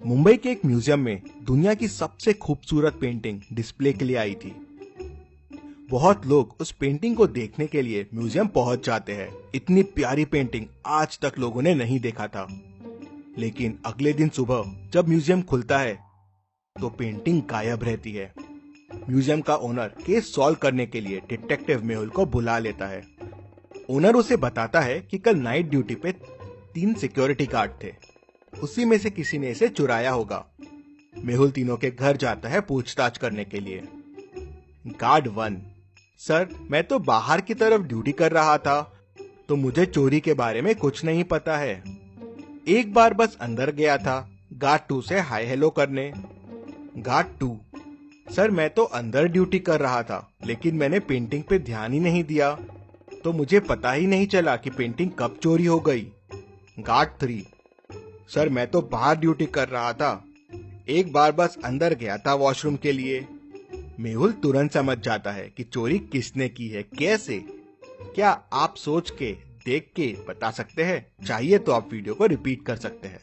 मुंबई के एक म्यूजियम में दुनिया की सबसे खूबसूरत पेंटिंग डिस्प्ले के लिए आई थी। बहुत लोग उस पेंटिंग को देखने के लिए म्यूजियम पहुंच जाते हैं। इतनी प्यारी पेंटिंग आज तक लोगों ने नहीं देखा था। लेकिन अगले दिन सुबह जब म्यूजियम खुलता है तो पेंटिंग गायब रहती है। म्यूजियम का ओनर केस सॉल्व करने के लिए डिटेक्टिव मेहुल को बुला लेता है। ओनर उसे बताता है कि कल नाइट ड्यूटी पे 3 सिक्योरिटी गार्ड थे, उसी में से किसी ने इसे चुराया होगा। मेहुल तीनों के घर जाता है पूछताछ करने के लिए। गार्ड 1: सर, मैं तो बाहर की तरफ ड्यूटी कर रहा था, तो मुझे चोरी के बारे में कुछ नहीं पता है। एक बार बस अंदर गया था गार्ड 2 से हाय हेलो करने। गार्ड 2: सर, मैं तो अंदर ड्यूटी कर रहा था, लेकिन मैंने पेंटिंग पे ध्यान ही नहीं दिया, तो मुझे पता ही नहीं चला कि पेंटिंग कब चोरी हो गई। गार्ड 3: सर, मैं तो बाहर ड्यूटी कर रहा था, एक बार बस अंदर गया था वॉशरूम के लिए। मेहुल तुरंत समझ जाता है कि चोरी किसने की है, कैसे। क्या आप सोच के देख के बता सकते हैं? चाहिए तो आप वीडियो को रिपीट कर सकते हैं।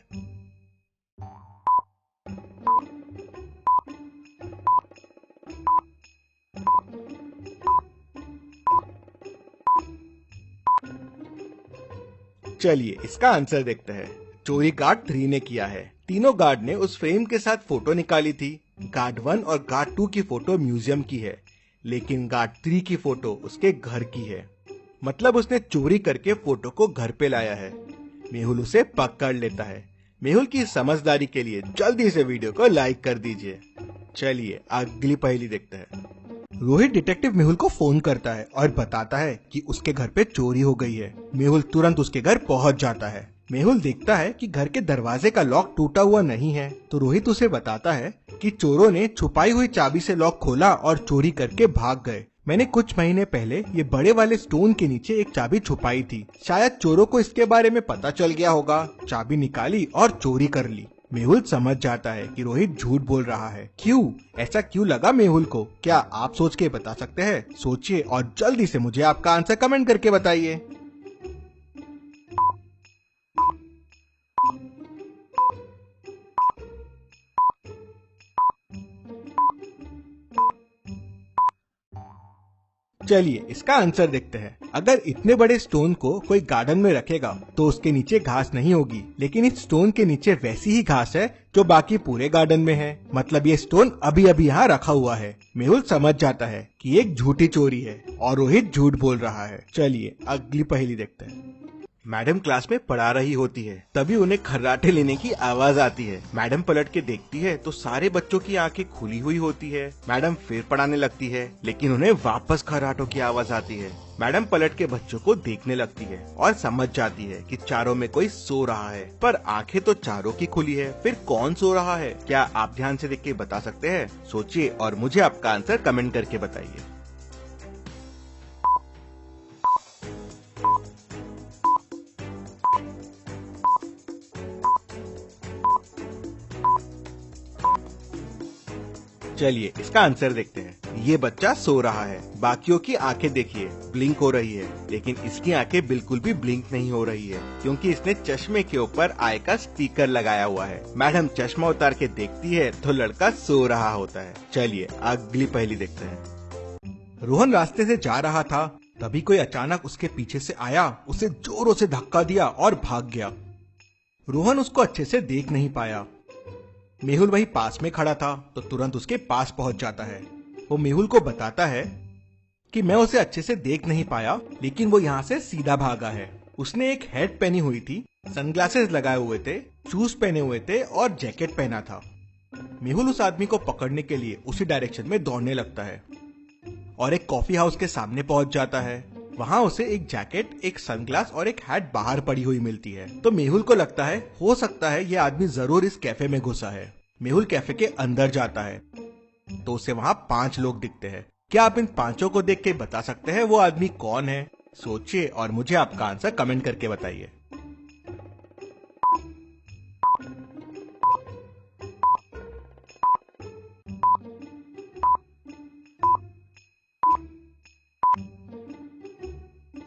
चलिए इसका आंसर देखते हैं। चोरी गार्ड 3 ने किया है। तीनों गार्ड ने उस फ्रेम के साथ फोटो निकाली थी। गार्ड 1 और गार्ड 2 की फोटो म्यूजियम की है, लेकिन गार्ड 3 की फोटो उसके घर की है। मतलब उसने चोरी करके फोटो को घर पे लाया है। मेहुल उसे पकड़ लेता है। मेहुल की समझदारी के लिए जल्दी से वीडियो को लाइक कर दीजिए। चलिए अगली पहेली देखते हैं। रोहित डिटेक्टिव मेहुल को फोन करता है और बताता है कि उसके घर पे चोरी हो गई है। मेहुल तुरंत उसके घर पहुंच जाता है। मेहुल देखता है कि घर के दरवाजे का लॉक टूटा हुआ नहीं है, तो रोहित उसे बताता है कि चोरों ने छुपाई हुई चाबी से लॉक खोला और चोरी करके भाग गए। मैंने कुछ महीने पहले ये बड़े वाले स्टोन के नीचे एक चाबी छुपाई थी। शायद चोरों को इसके बारे में पता चल गया होगा, चाबी निकाली और चोरी कर ली। मेहुल समझ जाता है कि रोहित झूठ बोल रहा है। क्यों? ऐसा क्यों लगा मेहुल को? क्या आप सोच के बता सकते हैं? सोचिए और जल्दी से मुझे आपका आंसर कमेंट करके बताइए। चलिए इसका आंसर देखते हैं। अगर इतने बड़े स्टोन को कोई गार्डन में रखेगा तो उसके नीचे घास नहीं होगी, लेकिन इस स्टोन के नीचे वैसी ही घास है जो बाकी पूरे गार्डन में है। मतलब ये स्टोन अभी अभी यहाँ रखा हुआ है। मेहुल समझ जाता है कि एक झूठी चोरी है और रोहित झूठ बोल रहा है। चलिए अगली पहेली देखते हैं। मैडम क्लास में पढ़ा रही होती है, तभी उन्हें खर्राटे लेने की आवाज आती है। मैडम पलट के देखती है तो सारे बच्चों की आंखें खुली हुई होती है। मैडम फिर पढ़ाने लगती है, लेकिन उन्हें वापस खर्राटों की आवाज आती है। मैडम पलट के बच्चों को देखने लगती है और समझ जाती है कि चारों में कोई सो रहा है, पर आंखें तो चारों की खुली है। फिर कौन सो रहा है? क्या आप ध्यान से देख के बता सकते हैं? सोचिए और मुझे आपका आंसर कमेंट करके बताइए। चलिए इसका आंसर देखते हैं। ये बच्चा सो रहा है। बाकियों की आंखें देखिए, ब्लिंक हो रही है, लेकिन इसकी आंखें बिल्कुल भी ब्लिंक नहीं हो रही है, क्योंकि इसने चश्मे के ऊपर आई का स्टिकर लगाया हुआ है। मैडम चश्मा उतार के देखती है तो लड़का सो रहा होता है। चलिए अगली पहेली देखते हैं। रोहन रास्ते से जा रहा था, तभी कोई अचानक उसके पीछे से आया, उसे जोरों से धक्का दिया और भाग गया। रोहन उसको अच्छे से देख नहीं पाया। मेहुल वही पास में खड़ा था तो तुरंत उसके पास पहुंच जाता है। वो मेहुल को बताता है कि मैं उसे अच्छे से देख नहीं पाया, लेकिन वो यहाँ से सीधा भागा है। उसने एक हैट पहनी हुई थी, सनग्लासेस लगाए हुए थे, शूज पहने हुए थे और जैकेट पहना था। मेहुल उस आदमी को पकड़ने के लिए उसी डायरेक्शन में दौड़ने लगता है और एक कॉफी हाउस के सामने पहुंच जाता है। वहाँ उसे एक जैकेट, एक सनग्लास और एक हैट बाहर पड़ी हुई मिलती है। तो मेहुल को लगता है हो सकता है ये आदमी जरूर इस कैफे में घुसा है। मेहुल कैफे के अंदर जाता है तो उसे वहाँ 5 लोग दिखते हैं। क्या आप इन 5 को देख के बता सकते हैं वो आदमी कौन है? सोचिए और मुझे आपका आंसर कमेंट करके बताइए।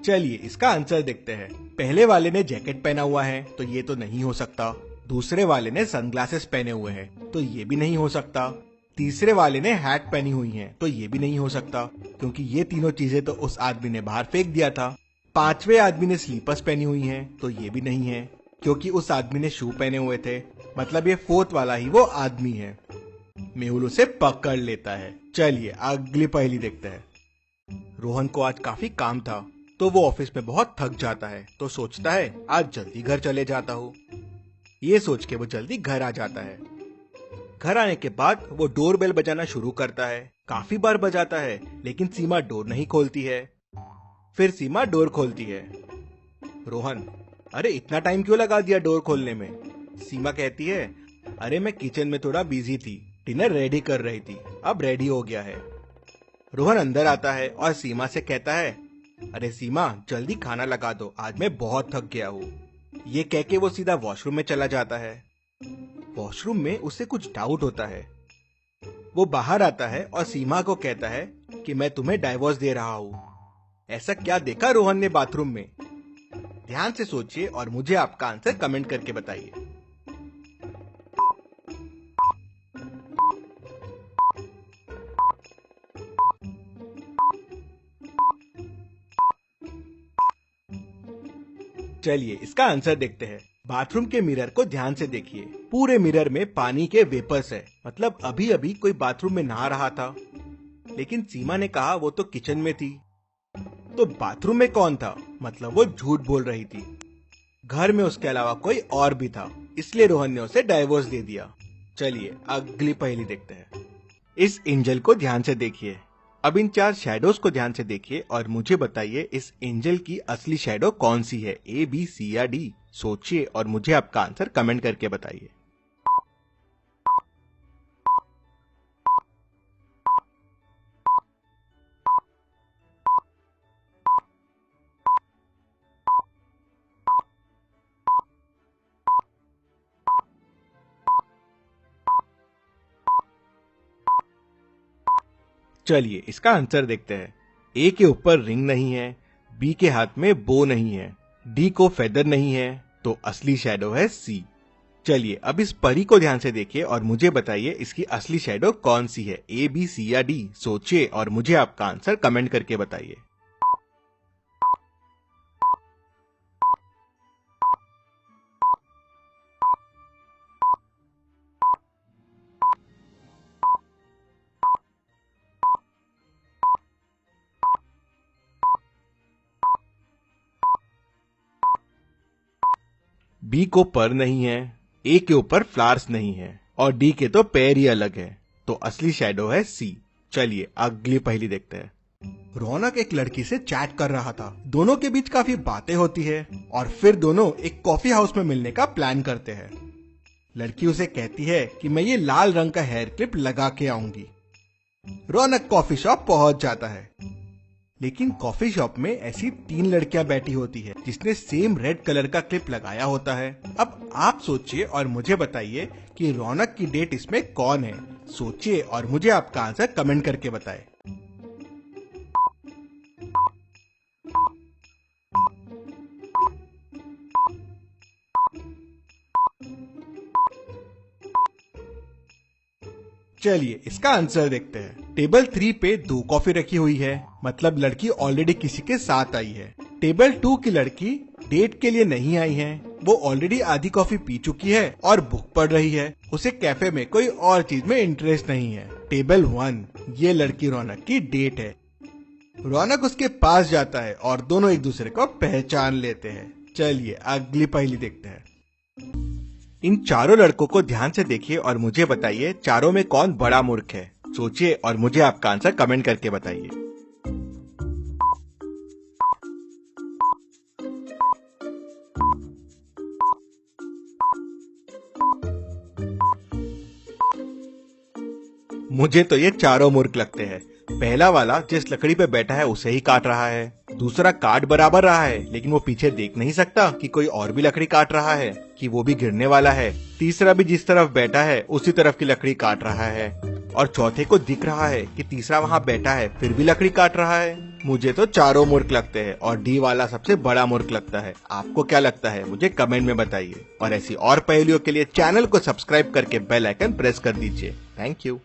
चलिए इसका आंसर देखते हैं। पहले वाले ने जैकेट पहना हुआ है तो ये तो नहीं हो सकता। दूसरे वाले ने सनग्लासेस पहने हुए हैं, तो ये भी नहीं हो सकता। तीसरे वाले ने हैट पहनी हुई है, तो ये भी नहीं हो सकता, क्योंकि ये तीनों चीजें तो उस आदमी ने बाहर फेंक दिया था। पांचवे आदमी ने स्लीपर्स पहनी हुई हैं, तो ये भी नहीं है, क्योंकि उस आदमी ने शू पहने हुए थे। मतलब ये फोर्थ वाला ही वो आदमी है। मेहुल उसे पकड़ लेता है। चलिए अगली पहेली देखते हैं। रोहन को आज काफी काम था, तो वो ऑफिस में बहुत थक जाता है, तो सोचता है आज जल्दी घर चले जाता हूँ। ये सोच के वो जल्दी घर आ जाता है। घर आने के बाद वो डोर बेल बजाना शुरू करता है। काफी बार बजाता है, लेकिन सीमा डोर नहीं खोलती है। फिर सीमा डोर खोलती है। रोहन, अरे इतना टाइम क्यों लगा दिया डोर खोलने में? सीमा कहती है, अरे मैं किचन में थोड़ा बिजी थी, डिनर रेडी कर रही थी, अब रेडी हो गया है। रोहन अंदर आता है और सीमा से कहता है, अरे सीमा जल्दी खाना लगा दो, आज मैं बहुत थक गया हूँ। ये कह के वो सीधा वॉशरूम में चला जाता है। वॉशरूम में उसे कुछ डाउट होता है। वो बाहर आता है और सीमा को कहता है कि मैं तुम्हें डाइवोर्स दे रहा हूँ। ऐसा क्या देखा रोहन ने बाथरूम में? ध्यान से सोचिए और मुझे आपका आंसर कमेंट करके बताइए। चलिए इसका आंसर देखते हैं। बाथरूम के मिरर को ध्यान से देखिए। पूरे मिरर में पानी के वेपर्स है, मतलब अभी अभी कोई बाथरूम में नहा रहा था। लेकिन सीमा ने कहा वो तो किचन में थी, तो बाथरूम में कौन था? मतलब वो झूठ बोल रही थी। घर में उसके अलावा कोई और भी था, इसलिए रोहन ने उसे डाइवोर्स दे दिया। चलिए अगली पहेली देखते हैं। इस एंजल को ध्यान से देखिए। अब इन 4 शैडोज को ध्यान से देखिए और मुझे बताइए इस एंजल की असली शैडो कौन सी है, ए, बी, सी या डी? सोचिए और मुझे आपका आंसर कमेंट करके बताइए। चलिए इसका आंसर देखते हैं। ए के ऊपर रिंग नहीं है, बी के हाथ में बो नहीं है, डी को फेदर नहीं है, तो असली शैडो है सी। चलिए अब इस परी को ध्यान से देखिए और मुझे बताइए इसकी असली शैडो कौन सी है, ए, बी, सी या डी? सोचिए और मुझे आपका आंसर कमेंट करके बताइए। बी को पर नहीं है, ए के ऊपर फ्लावर्स नहीं है और डी के तो पैर ही अलग है, तो असली शैडो है सी। चलिए अगली पहेली देखते हैं। रौनक एक लड़की से चैट कर रहा था। दोनों के बीच काफी बातें होती है और फिर दोनों एक कॉफी हाउस में मिलने का प्लान करते हैं। लड़की उसे कहती है कि मैं ये लाल रंग का हेयर क्लिप लगा के आऊंगी। रौनक कॉफी शॉप पहुंच जाता है, लेकिन कॉफी शॉप में ऐसी 3 लड़कियां बैठी होती है जिसने सेम रेड कलर का क्लिप लगाया होता है। अब आप सोचिए और मुझे बताइए कि रौनक की डेट इसमें कौन है? सोचिए और मुझे आपका आंसर कमेंट करके बताएं। चलिए इसका आंसर देखते हैं। टेबल 3 पे 2 कॉफी रखी हुई है, मतलब लड़की ऑलरेडी किसी के साथ आई है। टेबल 2 की लड़की डेट के लिए नहीं आई है, वो ऑलरेडी आधी कॉफी पी चुकी है और बुक पढ़ रही है। उसे कैफे में कोई और चीज में इंटरेस्ट नहीं है। टेबल 1, ये लड़की रौनक की डेट है। रौनक उसके पास जाता है और दोनों एक दूसरे को पहचान लेते हैं। चलिए अगली पहेली देखते हैं। इन चारों लड़कों को ध्यान से देखिए और मुझे बताइए चारों में कौन बड़ा मूर्ख है? सोचिए और मुझे आपका आंसर कमेंट करके बताइए। मुझे तो ये चारों मूर्ख लगते हैं। पहला वाला जिस लकड़ी पे बैठा है उसे ही काट रहा है। दूसरा काट बराबर रहा है, लेकिन वो पीछे देख नहीं सकता कि कोई और भी लकड़ी काट रहा है, कि वो भी गिरने वाला है। तीसरा भी जिस तरफ बैठा है उसी तरफ की लकड़ी काट रहा है। और चौथे को दिख रहा है कि तीसरा वहाँ बैठा है फिर भी लकड़ी काट रहा है। मुझे तो चारों मूर्ख लगते हैं और डी वाला सबसे बड़ा मूर्ख लगता है। आपको क्या लगता है मुझे कमेंट में बताइए और ऐसी और पहेलियों के लिए चैनल को सब्सक्राइब करके बेल आइकन प्रेस कर दीजिए। Thank you.